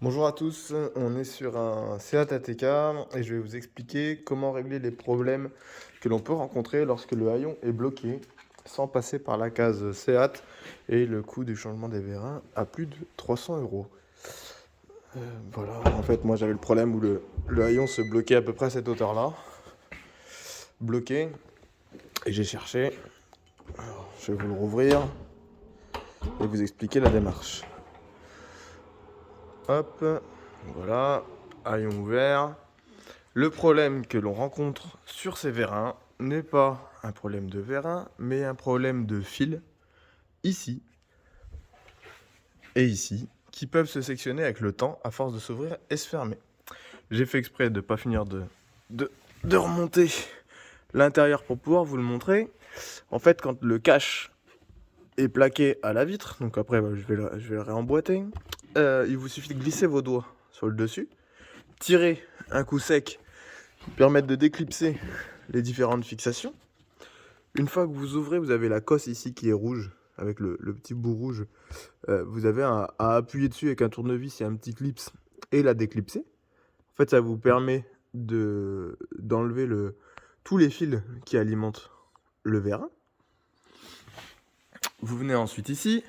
Bonjour à tous, on est sur un Seat ATK et je vais vous expliquer comment régler les problèmes que l'on peut rencontrer lorsque le haillon est bloqué sans passer par la case Seat et le coût du changement des vérins à plus de 300 euros. Voilà, en fait moi j'avais le problème où le haillon se bloquait à peu près à cette hauteur-là, bloqué, et j'ai cherché. Alors, je vais vous le rouvrir et vous expliquer la démarche. Hop, voilà, haillon ouvert. Le problème que l'on rencontre sur ces vérins n'est pas un problème de vérin, mais un problème de fil, ici et ici, qui peuvent se sectionner avec le temps à force de s'ouvrir et se fermer. J'ai fait exprès de ne pas finir de remonter l'intérieur pour pouvoir vous le montrer. En fait, quand le cache est plaqué à la vitre, donc après je vais le réemboîter, il vous suffit de glisser vos doigts sur le dessus, tirer un coup sec qui permet de déclipser les différentes fixations. Une fois que vous ouvrez, vous avez la cosse ici qui est rouge, avec le petit bout rouge. Vous avez à appuyer dessus avec un tournevis et un petit clips et la déclipser. En fait, ça vous permet d'enlever tous les fils qui alimentent le vérin. Vous venez ensuite ici,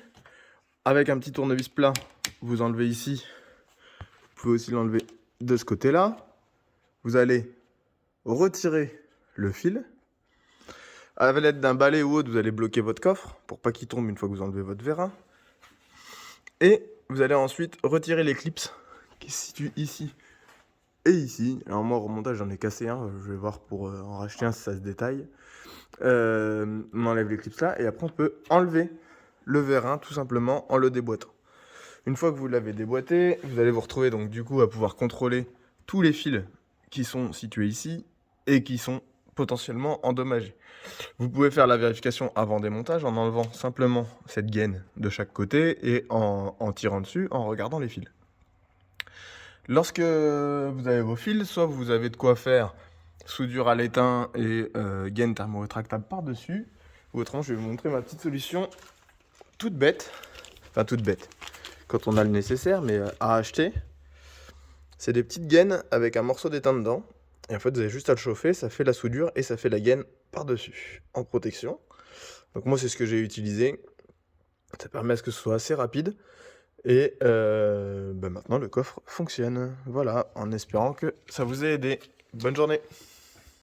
avec un petit tournevis plat, vous enlevez ici. Vous pouvez aussi l'enlever de ce côté-là. Vous allez retirer le fil. À l'aide d'un balai ou autre, vous allez bloquer votre coffre pour pas qu'il tombe une fois que vous enlevez votre vérin. Et vous allez ensuite retirer les clips qui se situent ici et ici. Alors moi, au remontage, j'en ai cassé un. Je vais voir pour en racheter un si ça se détaille. On enlève les clips là et après on peut enlever le vérin tout simplement en le déboîtant. Une fois que vous l'avez déboîté, vous allez vous retrouver donc du coup à pouvoir contrôler tous les fils qui sont situés ici et qui sont potentiellement endommagés. Vous pouvez faire la vérification avant démontage en enlevant simplement cette gaine de chaque côté et en tirant dessus, en regardant les fils. Lorsque vous avez vos fils, soit vous avez de quoi faire soudure à l'étain et gaine thermorétractable par-dessus, ou autrement je vais vous montrer ma petite solution toute bête, enfin toute bête, quand on a le nécessaire, mais à acheter. C'est des petites gaines avec un morceau d'étain dedans. Et en fait, vous avez juste à le chauffer, ça fait la soudure et ça fait la gaine par-dessus, en protection. Donc moi, c'est ce que j'ai utilisé. Ça permet à ce que ce soit assez rapide. Et maintenant, le coffre fonctionne. Voilà, en espérant que ça vous ait aidé. Bonne journée.